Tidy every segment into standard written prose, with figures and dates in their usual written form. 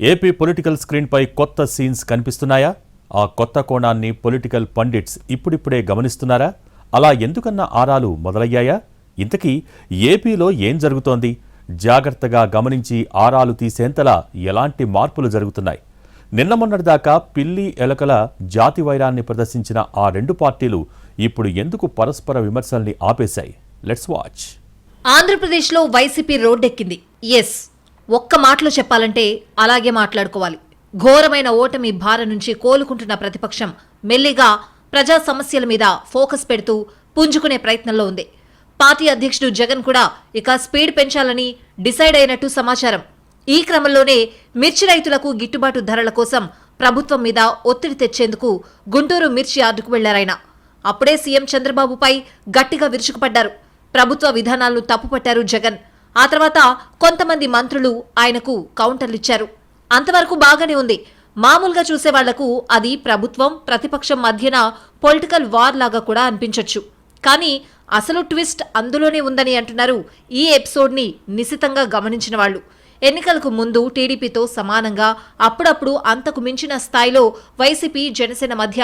AP political స్క్రీన్పై కొత్త scenes కనిపిస్తున్నాయా? ఆ కొత్త కోణాన్ని పొలిటికల్ పండిట్స్ ఇప్పుడిప్పుడే గమనిస్తున్నారా? అలా ఎందుకన్న ఆరాలు మొదలయ్యాయా? ఇంతకీ ఏపీలో ఏం జరుగుతోంది? జాగ్రత్తగా గమనించి ఆరాలు తీసేంతలా ఎలాంటి మార్పులు జరుగుతున్నాయి? నిన్న మొన్నటిదాకా పిల్లి ఎలకల జాతి వైరాన్ని ప్రదర్శించిన ఆ రెండు పార్టీలు ఇప్పుడు ఎందుకు పరస్పర విమర్శల్ని ఆపేశాయి? Let's watch. ఆంధ్రప్రదేశ్లో వైసీపీ రోడ్డెక్కింది. ఎస్, ఒక్క మాటలో చెప్పాలంటే అలాగే మాట్లాడుకోవాలి. ఘోరమైన ఓటమి భారం నుంచి కోలుకుంటున్న ప్రతిపక్షం మెల్లిగా ప్రజా సమస్యల మీద ఫోకస్ పెడుతూ పుంజుకునే ప్రయత్నంలో ఉంది. పార్టీ అధ్యక్షుడు జగన్ కూడా ఇక స్పీడ్ పెంచాలని డిసైడ్ అయినట్టు సమాచారం. ఈ క్రమంలోనే మిర్చి రైతులకు గిట్టుబాటు ధరల కోసం ప్రభుత్వం మీద ఒత్తిడి తెచ్చేందుకు గుంటూరు మిర్చి యార్డుకు వెళ్లారాయన. అప్పుడే సీఎం చంద్రబాబుపై గట్టిగా విరుచుకుపడ్డారు. ప్రభుత్వ విధానాలను తప్పుపట్టారు జగన్. ఆ తర్వాత కొంతమంది మంత్రులు ఆయనకు కౌంటర్లిచ్చారు. అంతవరకు బాగానే ఉంది. మామూలుగా చూసే వాళ్లకు అది ప్రభుత్వం ప్రతిపక్షం మధ్యన పొలిటికల్ వార్ లాగా కూడా అనిపించొచ్చు. కానీ అసలు ట్విస్ట్ అందులోనే ఉందని అంటున్నారు ఈ ఎపిసోడ్ని నిశితంగా గమనించిన వాళ్ళు. ఎన్నికలకు ముందు టీడీపీతో సమానంగా అప్పుడప్పుడు అంతకు మించిన స్థాయిలో వైసీపీ జనసేన మధ్య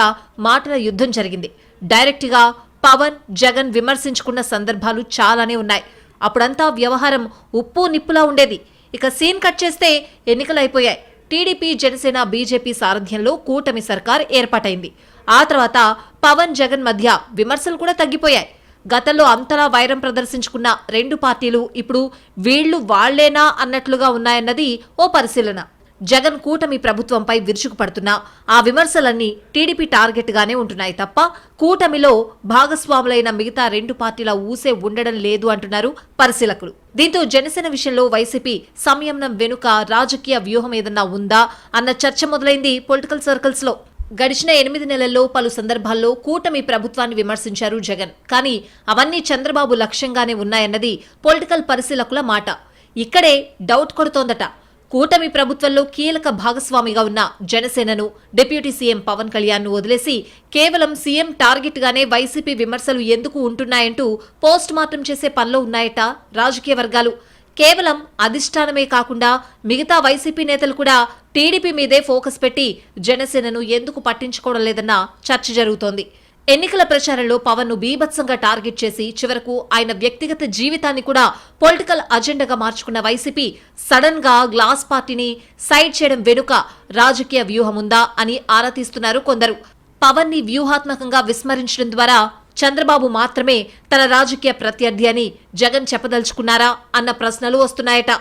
మాటల యుద్ధం జరిగింది. డైరెక్ట్గా పవన్ జగన్ విమర్శించుకున్న సందర్భాలు చాలానే ఉన్నాయి. అప్పుడంతా వ్యవహారం ఉప్పు నిప్పులా ఉండేది. ఇక సీన్ కట్ చేస్తే ఎన్నికలు అయిపోయాయి. టీడీపీ జనసేన బీజేపీ సారథ్యంలో కూటమి సర్కార్ ఏర్పాటైంది. ఆ తర్వాత పవన్ జగన్ మధ్య విమర్శలు కూడా తగ్గిపోయాయి. గతంలో అంతలా వైరం ప్రదర్శించుకున్న రెండు పార్టీలు ఇప్పుడు వీళ్లు వాళ్లేనా అన్నట్లుగా ఉన్నాయన్నది ఓ పరిశీలన. జగన్ కూటమి ప్రభుత్వంపై విరుచుకుపడుతున్నా ఆ విమర్శలన్నీ టీడీపీ టార్గెట్ గానే ఉంటున్నాయి తప్ప కూటమిలో భాగస్వాములైన మిగతా రెండు పార్టీల ఊసే ఉండడం లేదు అంటున్నారు పరిశీలకులు. దీంతో జనసేన విషయంలో వైసీపీ సంయమనం వెనుక రాజకీయ వ్యూహం ఏదన్నా ఉందా అన్న చర్చ మొదలైంది పొలిటికల్ సర్కిల్స్ లో. గడిచిన 8 నెలల్లో పలు సందర్భాల్లో కూటమి ప్రభుత్వాన్ని విమర్శించారు జగన్. కానీ అవన్నీ చంద్రబాబు లక్ష్యంగానే ఉన్నాయన్నది పొలిటికల్ పరిశీలకుల మాట. ఇక్కడే డౌట్ కొడుతోందట. కూటమి ప్రభుత్వంలో కీలక భాగస్వామిగా ఉన్న జనసేనను, డిప్యూటీ సీఎం పవన్ కళ్యాణ్ ను వదిలేసి కేవలం సీఎం టార్గెట్ గానే వైసీపీ విమర్శలు ఎందుకు ఉంటున్నాయంటూ పోస్ట్ మార్టం చేసే పనిలో ఉన్నాయట రాజకీయ వర్గాలు. కేవలం అధిష్టానమే కాకుండా మిగతా వైసీపీ నేతలు కూడా టీడీపీ మీదే ఫోకస్ పెట్టి జనసేనను ఎందుకు పట్టించుకోవడం లేదన్న చర్చ జరుగుతోంది. ఎన్నికల ప్రచారంలో పవన్ ను బీభత్సంగా టార్గెట్ చేసి చివరకు ఆయన వ్యక్తిగత జీవితాన్ని కూడా పొలిటికల్ అజెండాగా మార్చుకున్న వైసీపీ సడన్ గా గ్లాస్ పార్టీని సైడ్ చేయడం వెనుక రాజకీయ వ్యూహముందా అని ఆరా తీస్తున్నారు కొందరు. పవన్ ని వ్యూహాత్మకంగా విస్మరించడం ద్వారా చంద్రబాబు మాత్రమే తన రాజకీయ ప్రత్యర్థి అని జగన్ చెప్పదలుచుకున్నారా అన్న ప్రశ్నలు వస్తున్నాయట.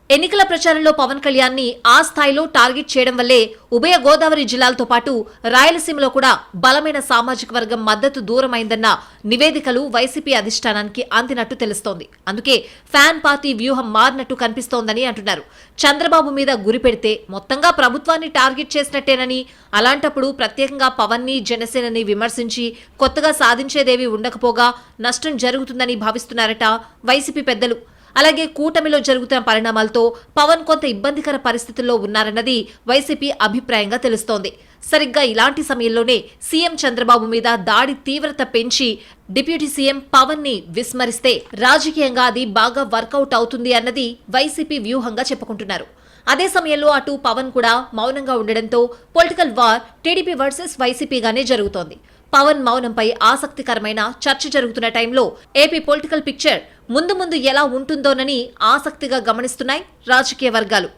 ఎన్నికల ప్రచారంలో పవన్ కళ్యాణ్ ని ఆ స్థాయిలో టార్గెట్ చేయడం వల్లే ఉభయ గోదావరి జిల్లాలతో పాటు రాయలసీమలో కూడా బలమైన సామాజిక వర్గం మద్దతు దూరమైందన్న నివేదికలు వైసీపీ అధిష్టానానికి అందినట్టు తెలుస్తోంది. అందుకే ఫ్యాన్ పార్టీ వ్యూహం మారినట్టు కనిపిస్తోందని అంటున్నారు. చంద్రబాబు మీద గురి పెడితే మొత్తంగా ప్రభుత్వాన్ని టార్గెట్ చేసినట్టేనని, అలాంటప్పుడు ప్రత్యేకంగా పవన్ ని జనసేనని విమర్శించి కొత్తగా సాధించేదేవి ఉండకపోగా నష్టం జరుగుతుందని భావిస్తున్నారట వైసీపీ పెద్దలు. అలాగే కూటమిలో జరుగుతున్న పరిణామాలతో పవన్ కొంత ఇబ్బందికర పరిస్థితుల్లో ఉన్నారన్నది వైసీపీ అభిప్రాయంగా తెలుస్తోంది. సరిగ్గా ఇలాంటి సమయంలోనే సీఎం చంద్రబాబు మీద దాడి తీవ్రత పెంచి డిప్యూటీ సీఎం పవన్ ని విస్మరిస్తే రాజకీయంగా అది బాగా వర్కౌట్ అవుతుంది అన్నది వైసీపీ వ్యూహంగా చెప్పుకుంటున్నారు. అదే సమయంలో అటు పవన్ కూడా మౌనంగా ఉండడంతో పొలిటికల్ వార్ టీడీపీ వర్సెస్ వైసీపీగానే జరుగుతోంది. పవన్ మౌనంపై ఆసక్తికరమైన చర్చ జరుగుతున్న టైంలో ఏపీ పొలిటికల్ పిక్చర్ ముందు ముందు ఎలా ఉంటుందోనని ఆసక్తిగా గమనిస్తున్నాయి రాజకీయ వర్గాలు.